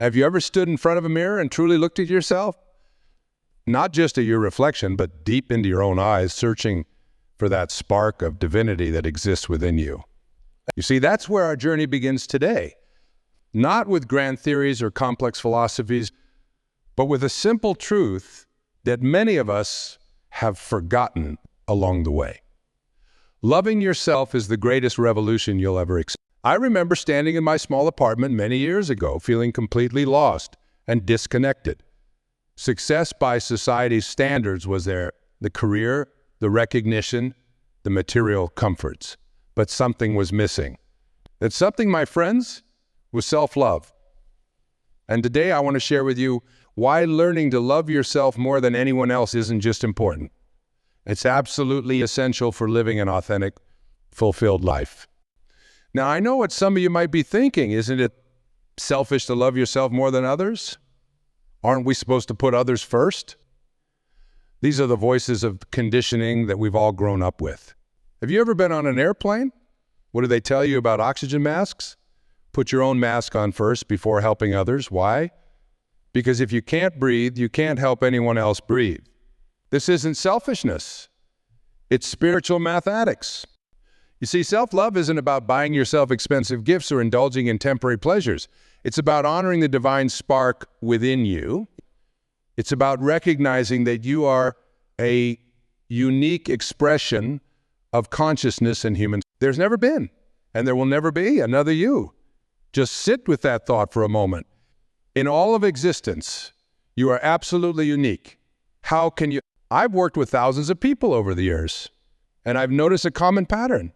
Have you ever stood in front of a mirror and truly looked at yourself? Not just at your reflection, but deep into your own eyes, searching for that spark of divinity that exists within you. You see, that's where our journey begins today. Not with grand theories or complex philosophies, but with a simple truth that many of us have forgotten along the way. Loving yourself is the greatest revolution you'll ever experience. I remember standing in my small apartment many years ago, feeling completely lost and disconnected. Success by society's standards was there, the career, the recognition, the material comforts. But something was missing. That something, my friends, was self-love. And today I want to share with you why learning to love yourself more than anyone else isn't just important. It's absolutely essential for living an authentic, fulfilled life. Now, I know what some of you might be thinking. Isn't it selfish to love yourself more than others? Aren't we supposed to put others first? These are the voices of conditioning that we've all grown up with. Have you ever been on an airplane? What do they tell you about oxygen masks? Put your own mask on first before helping others. Why? Because if you can't breathe, you can't help anyone else breathe. This isn't selfishness. It's spiritual mathematics. You see, self-love isn't about buying yourself expensive gifts or indulging in temporary pleasures. It's about honoring the divine spark within you. It's about recognizing that you are a unique expression of consciousness in humans. There's never been, and there will never be, another you. Just sit with that thought for a moment. In all of existence, you are absolutely unique. How can you? I've worked with thousands of people over the years, and I've noticed a common pattern.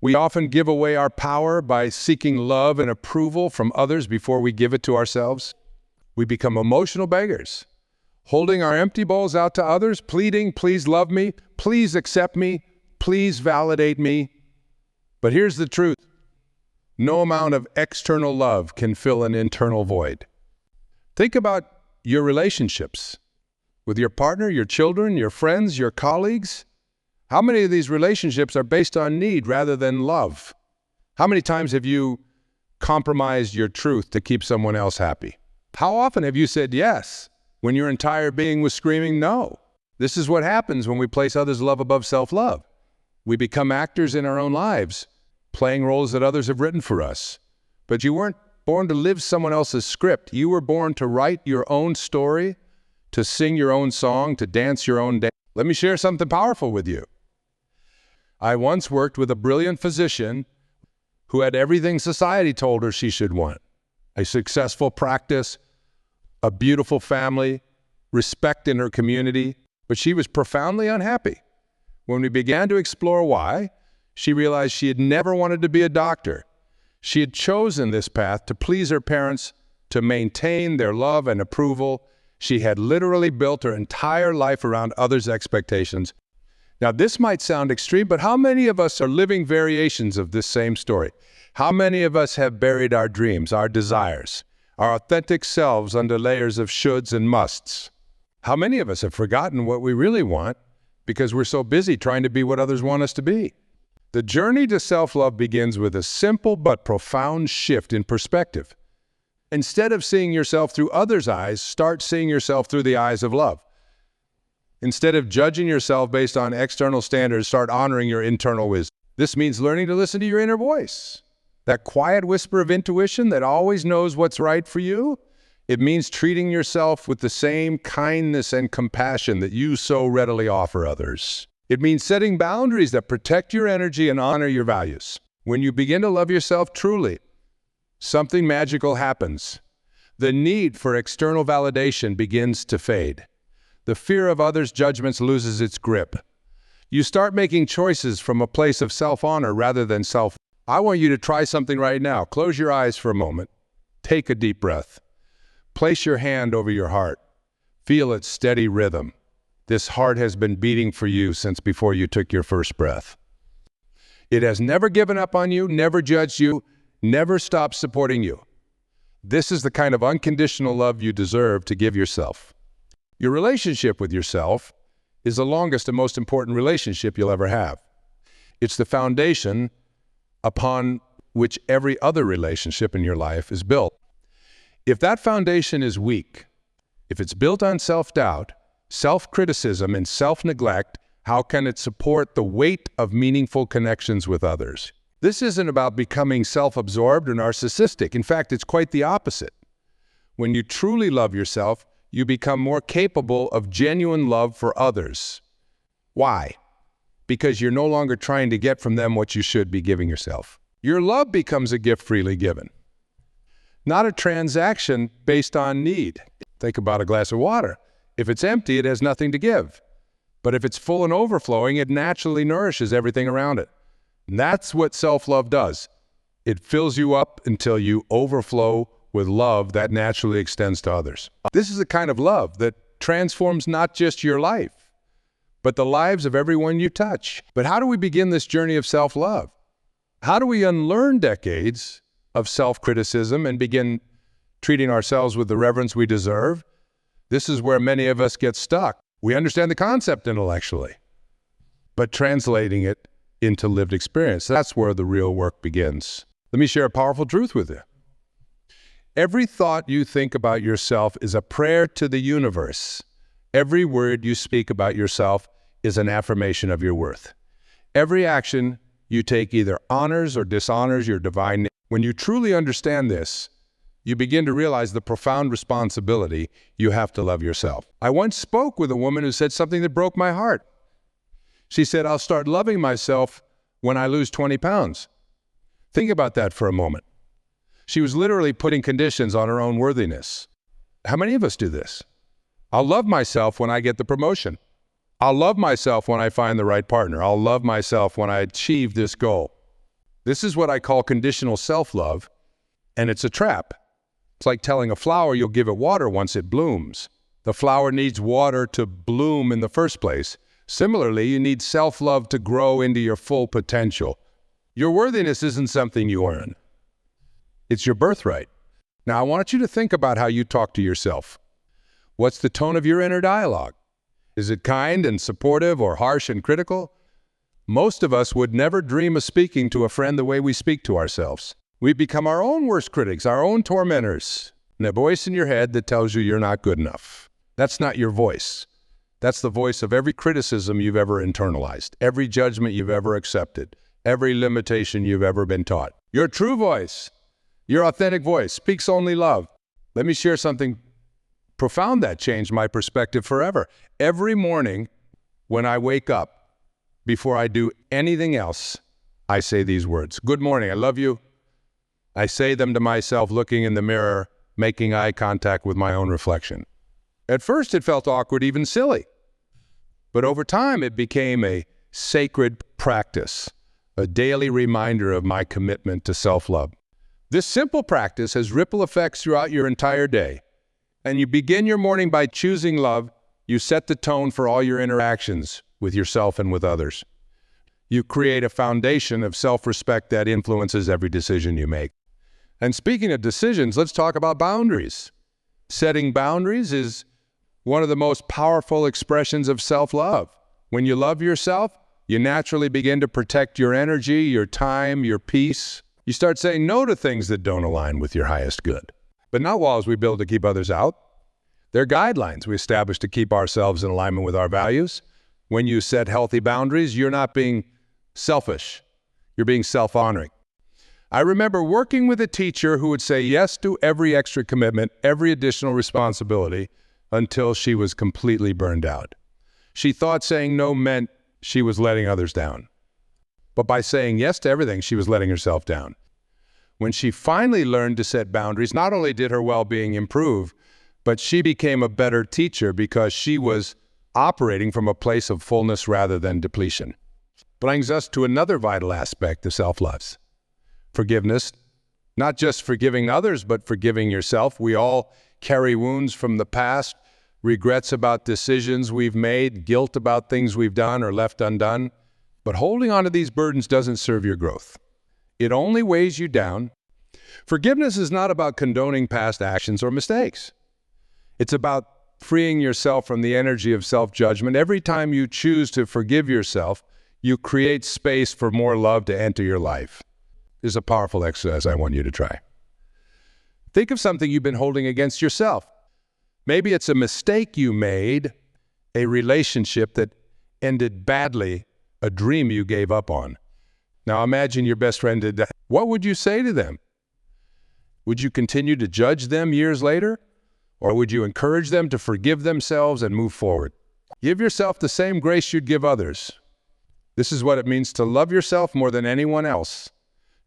We often give away our power by seeking love and approval from others before we give it to ourselves. We become emotional beggars, holding our empty bowls out to others, pleading, please love me, please accept me, please validate me. But here's the truth. No amount of external love can fill an internal void. Think about your relationships with your partner, your children, your friends, your colleagues. How many of these relationships are based on need rather than love? How many times have you compromised your truth to keep someone else happy? How often have you said yes when your entire being was screaming no? This is what happens when we place others' love above self-love. We become actors in our own lives, playing roles that others have written for us. But you weren't born to live someone else's script. You were born to write your own story, to sing your own song, to dance your own dance. Let me share something powerful with you. I once worked with a brilliant physician who had everything society told her she should want. A successful practice, a beautiful family, respect in her community, but she was profoundly unhappy. When we began to explore why, she realized she had never wanted to be a doctor. She had chosen this path to please her parents, to maintain their love and approval. She had literally built her entire life around others' expectations. Now, this might sound extreme, but how many of us are living variations of this same story? How many of us have buried our dreams, our desires, our authentic selves under layers of shoulds and musts? How many of us have forgotten what we really want because we're so busy trying to be what others want us to be? The journey to self-love begins with a simple but profound shift in perspective. Instead of seeing yourself through others' eyes, start seeing yourself through the eyes of love. Instead of judging yourself based on external standards, start honoring your internal wisdom. This means learning to listen to your inner voice, that quiet whisper of intuition that always knows what's right for you. It means treating yourself with the same kindness and compassion that you so readily offer others. It means setting boundaries that protect your energy and honor your values. When you begin to love yourself truly, something magical happens. The need for external validation begins to fade. The fear of others' judgments loses its grip. You start making choices from a place of self-honor rather than self. I want you to try something right now. Close your eyes for a moment. Take a deep breath. Place your hand over your heart. Feel its steady rhythm. This heart has been beating for you since before you took your first breath. It has never given up on you, never judged you, never stopped supporting you. This is the kind of unconditional love you deserve to give yourself. Your relationship with yourself is the longest and most important relationship you'll ever have. It's the foundation upon which every other relationship in your life is built. If that foundation is weak, if it's built on self-doubt, self-criticism, and self-neglect, how can it support the weight of meaningful connections with others? This isn't about becoming self-absorbed or narcissistic. In fact, it's quite the opposite. When you truly love yourself, you become more capable of genuine love for others. Why? Because you're no longer trying to get from them what you should be giving yourself. Your love becomes a gift freely given, not a transaction based on need. Think about a glass of water. If it's empty, it has nothing to give. But if it's full and overflowing, it naturally nourishes everything around it. And that's what self-love does. It fills you up until you overflow with love that naturally extends to others. This is the kind of love that transforms not just your life, but the lives of everyone you touch. But how do we begin this journey of self-love? How do we unlearn decades of self-criticism and begin treating ourselves with the reverence we deserve? This is where many of us get stuck. We understand the concept intellectually, but translating it into lived experience, that's where the real work begins. Let me share a powerful truth with you. Every thought you think about yourself is a prayer to the universe. Every word you speak about yourself is an affirmation of your worth. Every action you take either honors or dishonors your divine nature. When you truly understand this, you begin to realize the profound responsibility you have to love yourself. I once spoke with a woman who said something that broke my heart. She said, "I'll start loving myself when I lose 20 pounds. Think about that for a moment. She was literally putting conditions on her own worthiness. How many of us do this? I'll love myself when I get the promotion. I'll love myself when I find the right partner. I'll love myself when I achieve this goal. This is what I call conditional self-love, and it's a trap. It's like telling a flower you'll give it water once it blooms. The flower needs water to bloom in the first place. Similarly, you need self-love to grow into your full potential. Your worthiness isn't something you earn. It's your birthright. Now, I want you to think about how you talk to yourself. What's the tone of your inner dialogue? Is it kind and supportive or harsh and critical? Most of us would never dream of speaking to a friend the way we speak to ourselves. We become our own worst critics, our own tormentors, and a voice in your head that tells you you're not good enough. That's not your voice. That's the voice of every criticism you've ever internalized, every judgment you've ever accepted, every limitation you've ever been taught. Your true voice, your authentic voice, speaks only love. Let me share something profound that changed my perspective forever. Every morning when I wake up, before I do anything else, I say these words. Good morning, I love you. I say them to myself looking in the mirror, making eye contact with my own reflection. At first it felt awkward, even silly. But over time it became a sacred practice, a daily reminder of my commitment to self-love. This simple practice has ripple effects throughout your entire day. And you begin your morning by choosing love. You set the tone for all your interactions with yourself and with others. You create a foundation of self-respect that influences every decision you make. And speaking of decisions, let's talk about boundaries. Setting boundaries is one of the most powerful expressions of self-love. When you love yourself, you naturally begin to protect your energy, your time, your peace. You start saying no to things that don't align with your highest good. But not walls we build to keep others out. They're guidelines we establish to keep ourselves in alignment with our values. When you set healthy boundaries, you're not being selfish. You're being self-honoring. I remember working with a teacher who would say yes to every extra commitment, every additional responsibility, until she was completely burned out. She thought saying no meant she was letting others down. But by saying yes to everything, she was letting herself down. When she finally learned to set boundaries, not only did her well-being improve, but she became a better teacher because she was operating from a place of fullness rather than depletion. Brings us to another vital aspect of self-love. Forgiveness. Not just forgiving others, but forgiving yourself. We all carry wounds from the past, regrets about decisions we've made, guilt about things we've done or left undone. But holding on to these burdens doesn't serve your growth. It only weighs you down. Forgiveness is not about condoning past actions or mistakes. It's about freeing yourself from the energy of self-judgment. Every time you choose to forgive yourself, you create space for more love to enter your life. This is a powerful exercise I want you to try. Think of something you've been holding against yourself. Maybe it's a mistake you made, a relationship that ended badly, a dream you gave up on. Now imagine your best friend did that. What would you say to them? Would you continue to judge them years later? Or would you encourage them to forgive themselves and move forward? Give yourself the same grace you'd give others. This is what it means to love yourself more than anyone else,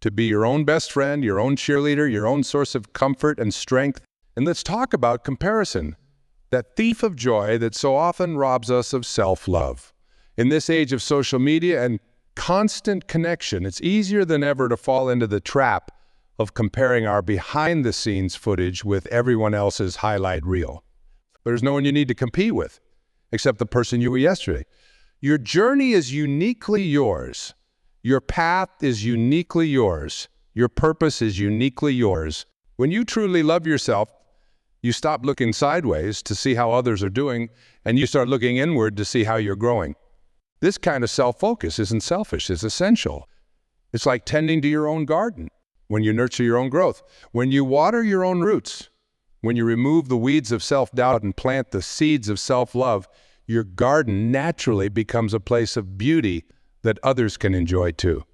to be your own best friend, your own cheerleader, your own source of comfort and strength. And let's talk about comparison, that thief of joy that so often robs us of self-love. In this age of social media and constant connection, it's easier than ever to fall into the trap of comparing our behind-the-scenes footage with everyone else's highlight reel. There's no one you need to compete with, except the person you were yesterday. Your journey is uniquely yours. Your path is uniquely yours. Your purpose is uniquely yours. When you truly love yourself, you stop looking sideways to see how others are doing, and you start looking inward to see how you're growing. This kind of self-focus isn't selfish, it's essential. It's like tending to your own garden. When you nurture your own growth, when you water your own roots, when you remove the weeds of self-doubt and plant the seeds of self-love, your garden naturally becomes a place of beauty that others can enjoy too.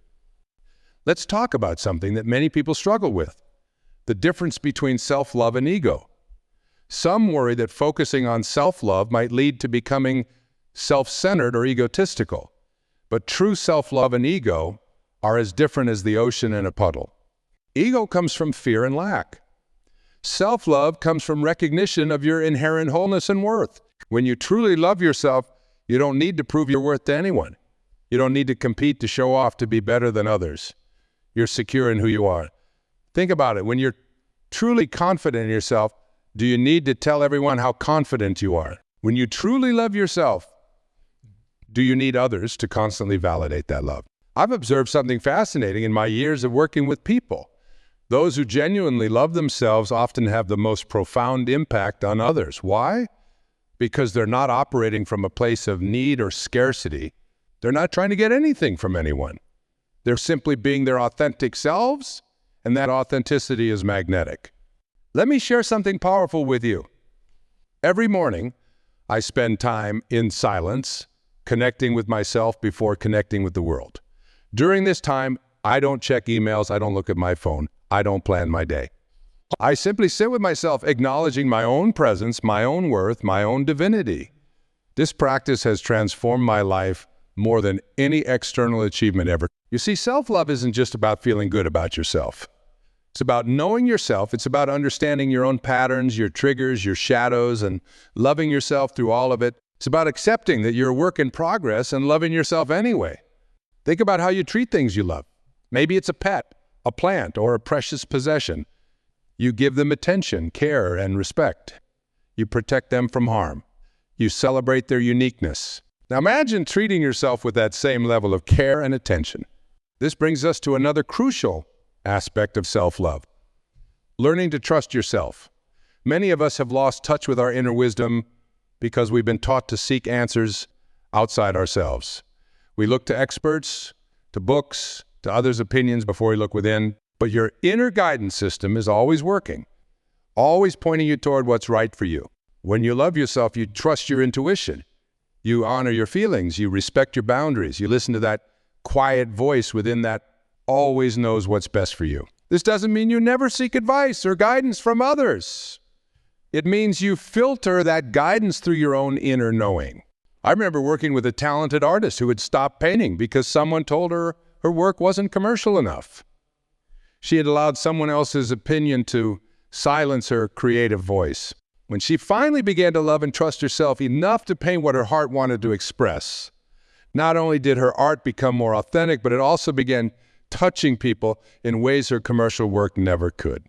Let's talk about something that many people struggle with, the difference between self-love and ego. Some worry that focusing on self-love might lead to becoming self-centered or egotistical, but true self-love and ego are as different as the ocean and a puddle. Ego comes from fear and lack. Self-love comes from recognition of your inherent wholeness and worth. When you truly love yourself, you don't need to prove your worth to anyone. You don't need to compete to show off to be better than others. You're secure in who you are. Think about it. When you're truly confident in yourself, do you need to tell everyone how confident you are? When you truly love yourself, do you need others to constantly validate that love? I've observed something fascinating in my years of working with people. Those who genuinely love themselves often have the most profound impact on others. Why? Because they're not operating from a place of need or scarcity. They're not trying to get anything from anyone. They're simply being their authentic selves, and that authenticity is magnetic. Let me share something powerful with you. Every morning, I spend time in silence, connecting with myself before connecting with the world. During this time, I don't check emails, I don't look at my phone, I don't plan my day. I simply sit with myself, acknowledging my own presence, my own worth, my own divinity. This practice has transformed my life more than any external achievement ever. You see, self-love isn't just about feeling good about yourself. It's about knowing yourself. It's about understanding your own patterns, your triggers, your shadows, and loving yourself through all of it. It's about accepting that you're a work in progress and loving yourself anyway. Think about how you treat things you love. Maybe it's a pet, a plant, or a precious possession. You give them attention, care, and respect. You protect them from harm. You celebrate their uniqueness. Now imagine treating yourself with that same level of care and attention. This brings us to another crucial aspect of self-love. Learning to trust yourself. Many of us have lost touch with our inner wisdom because we've been taught to seek answers outside ourselves. We look to experts, to books, to others' opinions before we look within. But your inner guidance system is always working, always pointing you toward what's right for you. When you love yourself, you trust your intuition. You honor your feelings. You respect your boundaries. You listen to that quiet voice within that always knows what's best for you. This doesn't mean you never seek advice or guidance from others. It means you filter that guidance through your own inner knowing. I remember working with a talented artist who had stopped painting because someone told her her work wasn't commercial enough. She had allowed someone else's opinion to silence her creative voice. When she finally began to love and trust herself enough to paint what her heart wanted to express, not only did her art become more authentic, but it also began touching people in ways her commercial work never could.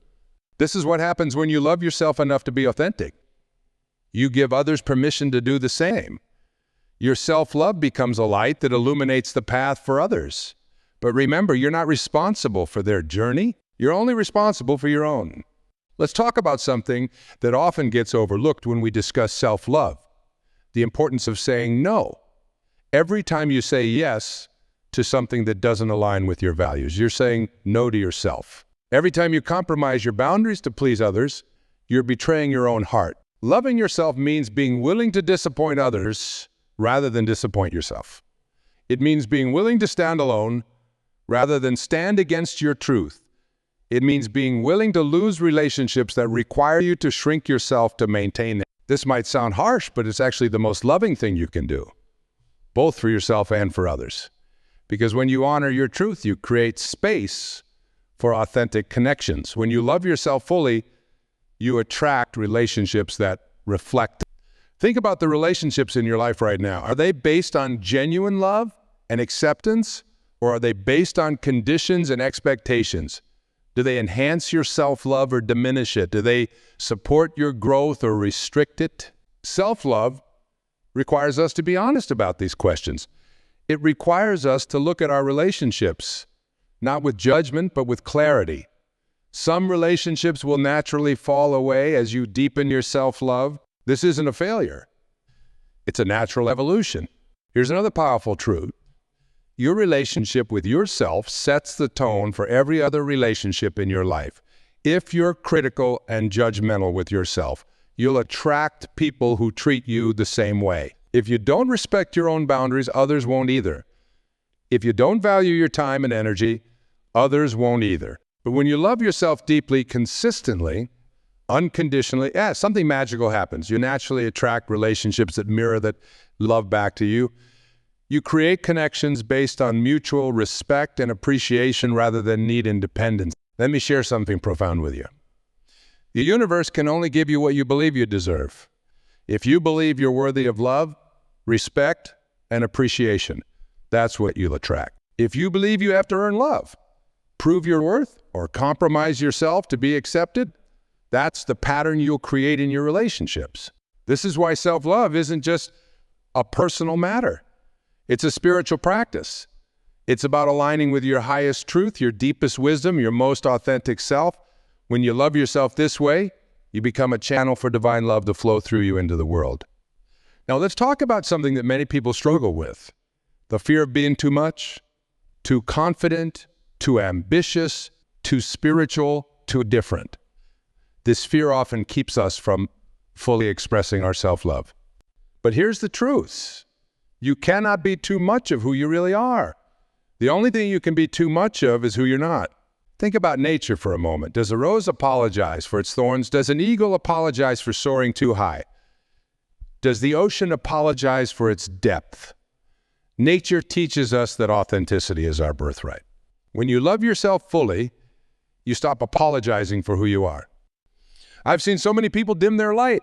This is what happens when you love yourself enough to be authentic. You give others permission to do the same. Your self-love becomes a light that illuminates the path for others. But remember, you're not responsible for their journey. You're only responsible for your own. Let's talk about something that often gets overlooked when we discuss self-love, the importance of saying no. Every time you say yes to something that doesn't align with your values, you're saying no to yourself. Every time you compromise your boundaries to please others, you're betraying your own heart. Loving yourself means being willing to disappoint others rather than disappoint yourself. It means being willing to stand alone rather than stand against your truth. It means being willing to lose relationships that require you to shrink yourself to maintain them. This might sound harsh, but it's actually the most loving thing you can do, both for yourself and for others. Because when you honor your truth, you create space for authentic connections. When you love yourself fully, you attract relationships that reflect. Think about the relationships in your life right now. Are they based on genuine love and acceptance, or are they based on conditions and expectations? Do they enhance your self-love or diminish it? Do they support your growth or restrict it? Self-love requires us to be honest about these questions. It requires us to look at our relationships, not with judgment, but with clarity. Some relationships will naturally fall away as you deepen your self-love. This isn't a failure. It's a natural evolution. Here's another powerful truth. Your relationship with yourself sets the tone for every other relationship in your life. If you're critical and judgmental with yourself, you'll attract people who treat you the same way. If you don't respect your own boundaries, others won't either. If you don't value your time and energy, others won't either. But when you love yourself deeply, consistently, unconditionally, something magical happens. You naturally attract relationships that mirror that love back to you. You create connections based on mutual respect and appreciation rather than need and dependence. Let me share something profound with you. The universe can only give you what you believe you deserve. If you believe you're worthy of love, respect, and appreciation, that's what you'll attract. If you believe you have to earn love, prove your worth, or compromise yourself to be accepted, that's the pattern you'll create in your relationships. This is why self-love isn't just a personal matter. It's a spiritual practice. It's about aligning with your highest truth, your deepest wisdom, your most authentic self. When you love yourself this way, you become a channel for divine love to flow through you into the world. Now let's talk about something that many people struggle with. The fear of being too much, too confident, too ambitious, too spiritual, too different. This fear often keeps us from fully expressing our self-love. But here's the truth. You cannot be too much of who you really are. The only thing you can be too much of is who you're not. Think about nature for a moment. Does a rose apologize for its thorns? Does an eagle apologize for soaring too high? Does the ocean apologize for its depth? Nature teaches us that authenticity is our birthright. When you love yourself fully, you stop apologizing for who you are. I've seen so many people dim their light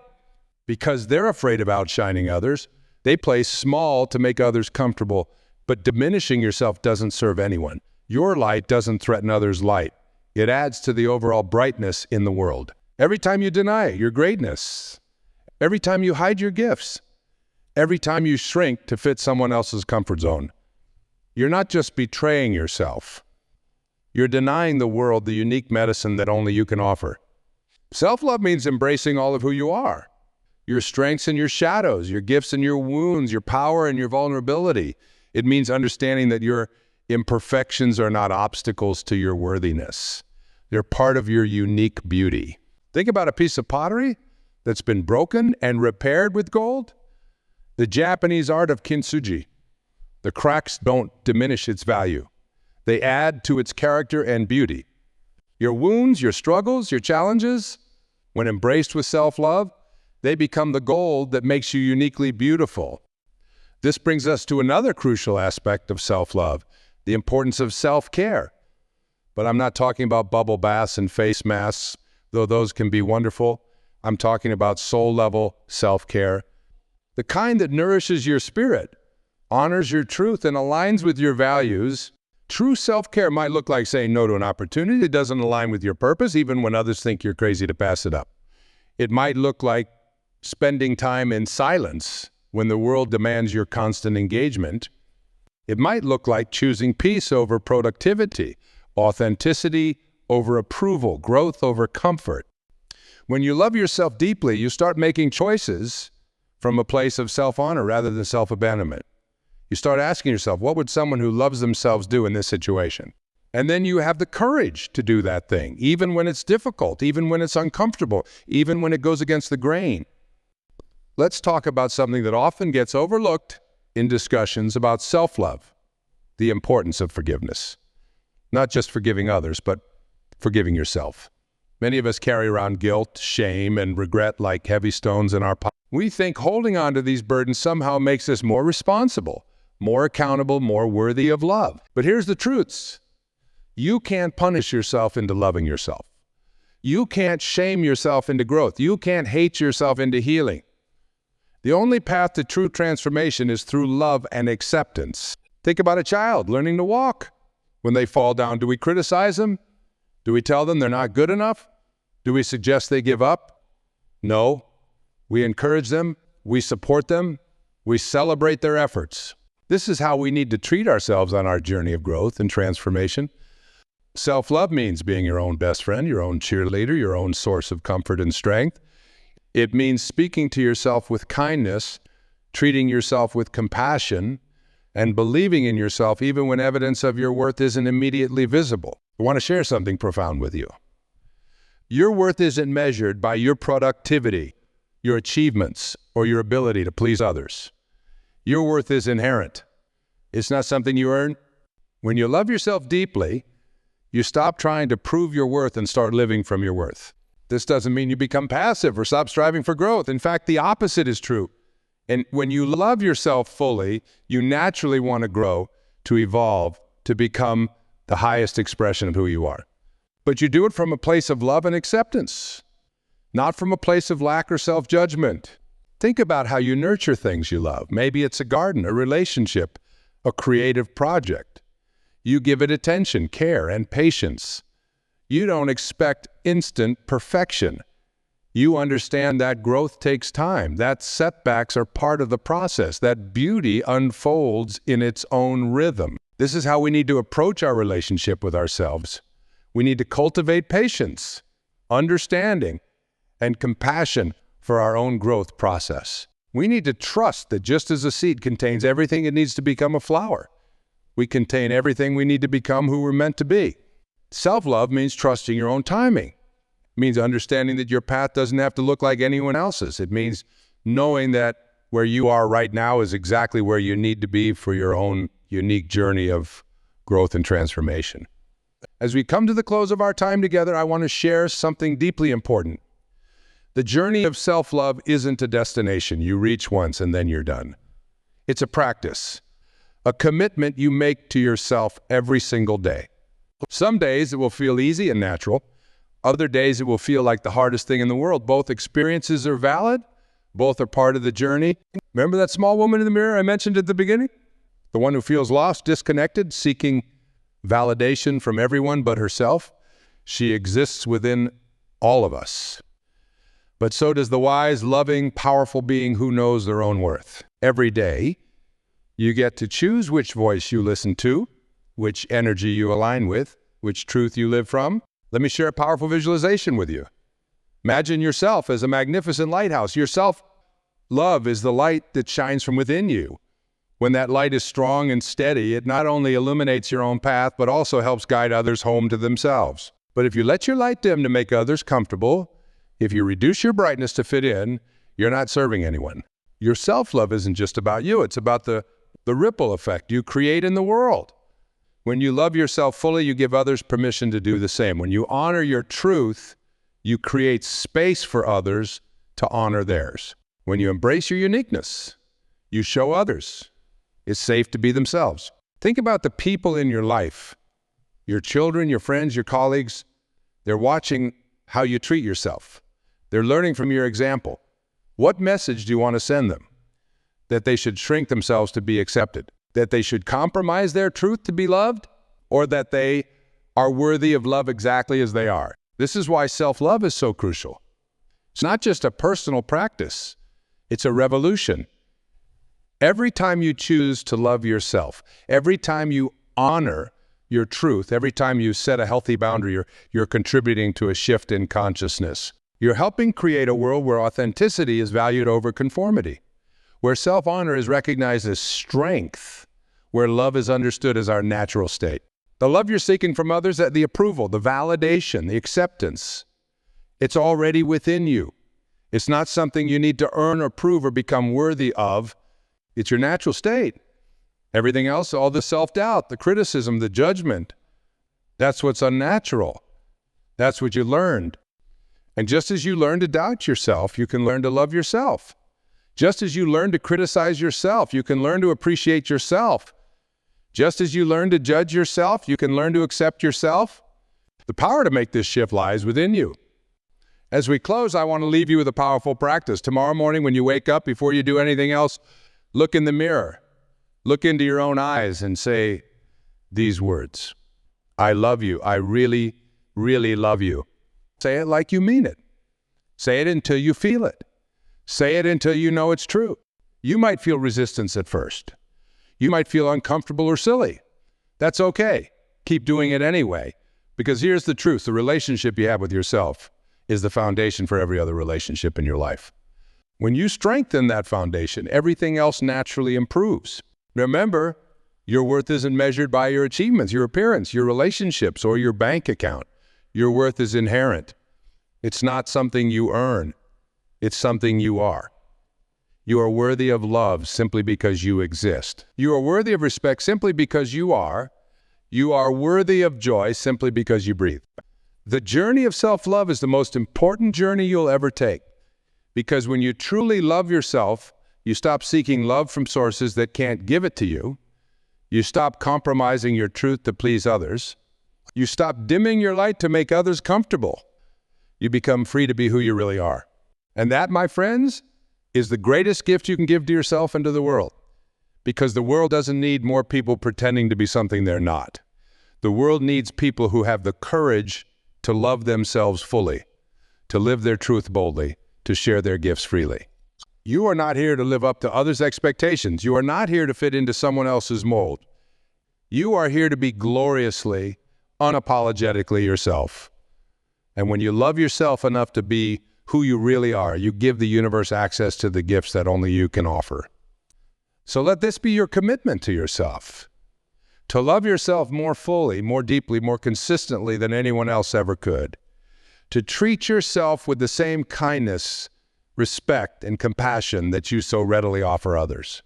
because they're afraid of outshining others. They play small to make others comfortable, but diminishing yourself doesn't serve anyone. Your light doesn't threaten others' light. It adds to the overall brightness in the world. Every time you deny your greatness, every time you hide your gifts, every time you shrink to fit someone else's comfort zone, you're not just betraying yourself. You're denying the world the unique medicine that only you can offer. Self-love means embracing all of who you are. Your strengths and your shadows, your gifts and your wounds, your power and your vulnerability. It means understanding that your imperfections are not obstacles to your worthiness. They're part of your unique beauty. Think about a piece of pottery that's been broken and repaired with gold. The Japanese art of kintsugi. The cracks don't diminish its value. They add to its character and beauty. Your wounds, your struggles, your challenges, when embraced with self-love, they become the gold that makes you uniquely beautiful. This brings us to another crucial aspect of self-love, the importance of self-care. But I'm not talking about bubble baths and face masks, though those can be wonderful. I'm talking about soul-level self-care, the kind that nourishes your spirit, honors your truth, and aligns with your values. True self-care might look like saying no to an opportunity that doesn't align with your purpose, even when others think you're crazy to pass it up. It might look like spending time in silence when the world demands your constant engagement. It might look like choosing peace over productivity, authenticity over approval, growth over comfort. When you love yourself deeply, you start making choices from a place of self-honor rather than self-abandonment. You start asking yourself, what would someone who loves themselves do in this situation? And then you have the courage to do that thing, even when it's difficult, even when it's uncomfortable, even when it goes against the grain. Let's talk about something that often gets overlooked in discussions about self-love, the importance of forgiveness. Not just forgiving others, but forgiving yourself. Many of us carry around guilt, shame, and regret like heavy stones in our pocket. We think holding on to these burdens somehow makes us more responsible, more accountable, more worthy of love. But here's the truths. You can't punish yourself into loving yourself. You can't shame yourself into growth. You can't hate yourself into healing. The only path to true transformation is through love and acceptance. Think about a child learning to walk. When they fall down, do we criticize them? Do we tell them they're not good enough? Do we suggest they give up? No. We encourage them. We support them. We celebrate their efforts. This is how we need to treat ourselves on our journey of growth and transformation. Self-love means being your own best friend, your own cheerleader, your own source of comfort and strength. It means speaking to yourself with kindness, treating yourself with compassion, and believing in yourself even when evidence of your worth isn't immediately visible. I want to share something profound with you. Your worth isn't measured by your productivity, your achievements, or your ability to please others. Your worth is inherent. It's not something you earn. When you love yourself deeply, you stop trying to prove your worth and start living from your worth. This doesn't mean you become passive or stop striving for growth. In fact, the opposite is true. And when you love yourself fully, you naturally want to grow, to evolve, to become the highest expression of who you are. But you do it from a place of love and acceptance, not from a place of lack or self-judgment. Think about how you nurture things you love. Maybe it's a garden, a relationship, a creative project. You give it attention, care, and patience. You don't expect instant perfection. You understand that growth takes time, that setbacks are part of the process, that beauty unfolds in its own rhythm. This is how we need to approach our relationship with ourselves. We need to cultivate patience, understanding, and compassion for our own growth process. We need to trust that just as a seed contains everything it needs to become a flower, we contain everything we need to become who we're meant to be. Self-love means trusting your own timing. It means understanding that your path doesn't have to look like anyone else's. It means knowing that where you are right now is exactly where you need to be for your own unique journey of growth and transformation. As we come to the close of our time together, I want to share something deeply important. The journey of self-love isn't a destination you reach once and then you're done. It's a practice, a commitment you make to yourself every single day. Some days it will feel easy and natural. Other days it will feel like the hardest thing in the world. Both experiences are valid. Both are part of the journey. Remember that small woman in the mirror I mentioned at the beginning? The one who feels lost, disconnected, seeking validation from everyone but herself? She exists within all of us. But so does the wise, loving, powerful being who knows their own worth. Every day, you get to choose which voice you listen to, which energy you align with, which truth you live from. Let me share a powerful visualization with you. Imagine yourself as a magnificent lighthouse. Your self-love is the light that shines from within you. When that light is strong and steady, it not only illuminates your own path, but also helps guide others home to themselves. But if you let your light dim to make others comfortable, if you reduce your brightness to fit in, you're not serving anyone. Your self-love isn't just about you. It's about the ripple effect you create in the world. When you love yourself fully, you give others permission to do the same. When you honor your truth, you create space for others to honor theirs. When you embrace your uniqueness, you show others it's safe to be themselves. Think about the people in your life, your children, your friends, your colleagues. They're watching how you treat yourself. They're learning from your example. What message do you want to send them? That they should shrink themselves to be accepted? That they should compromise their truth to be loved? Or that they are worthy of love exactly as they are? This is why self-love is so crucial. It's not just a personal practice. It's a revolution. Every time you choose to love yourself, every time you honor your truth, every time you set a healthy boundary, you're contributing to a shift in consciousness. You're helping create a world where authenticity is valued over conformity, where self-honor is recognized as strength, where love is understood as our natural state. The love you're seeking from others, the approval, the validation, the acceptance, it's already within you. It's not something you need to earn or prove or become worthy of. It's your natural state. Everything else, all the self-doubt, the criticism, the judgment, that's what's unnatural. That's what you learned. And just as you learn to doubt yourself, you can learn to love yourself. Just as you learn to criticize yourself, you can learn to appreciate yourself. Just as you learn to judge yourself, you can learn to accept yourself. The power to make this shift lies within you. As we close, I want to leave you with a powerful practice. Tomorrow morning when you wake up, before you do anything else, look in the mirror. Look into your own eyes and say these words. I love you. I really, really love you. Say it like you mean it. Say it until you feel it. Say it until you know it's true. You might feel resistance at first. You might feel uncomfortable or silly. That's okay. Keep doing it anyway. Because here's the truth. The relationship you have with yourself is the foundation for every other relationship in your life. When you strengthen that foundation, everything else naturally improves. Remember, your worth isn't measured by your achievements, your appearance, your relationships, or your bank account. Your worth is inherent. It's not something you earn. It's something you are. You are worthy of love simply because you exist. You are worthy of respect simply because you are. You are worthy of joy simply because you breathe. The journey of self-love is the most important journey you'll ever take. Because when you truly love yourself, you stop seeking love from sources that can't give it to you. You stop compromising your truth to please others. You stop dimming your light to make others comfortable. You become free to be who you really are. And that, my friends, is the greatest gift you can give to yourself and to the world. Because the world doesn't need more people pretending to be something they're not. The world needs people who have the courage to love themselves fully, to live their truth boldly, to share their gifts freely. You are not here to live up to others' expectations. You are not here to fit into someone else's mold. You are here to be gloriously, unapologetically yourself. And when you love yourself enough to be who you really are, you give the universe access to the gifts that only you can offer. So let this be your commitment to yourself. To love yourself more fully, more deeply, more consistently than anyone else ever could. To treat yourself with the same kindness, respect, and compassion that you so readily offer others.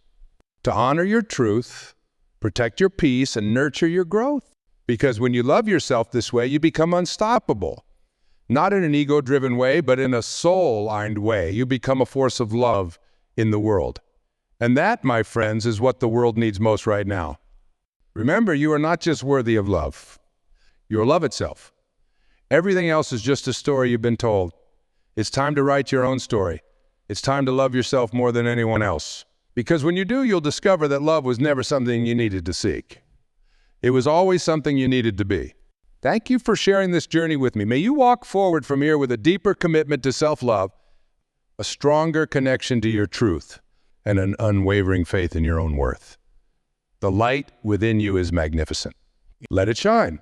To honor your truth, protect your peace, and nurture your growth. Because when you love yourself this way, you become unstoppable. Not in an ego-driven way, but in a soul-aligned way. You become a force of love in the world. And that, my friends, is what the world needs most right now. Remember, you are not just worthy of love. You are love itself. Everything else is just a story you've been told. It's time to write your own story. It's time to love yourself more than anyone else. Because when you do, you'll discover that love was never something you needed to seek. It was always something you needed to be. Thank you for sharing this journey with me. May you walk forward from here with a deeper commitment to self-love, a stronger connection to your truth, and an unwavering faith in your own worth. The light within you is magnificent. Let it shine.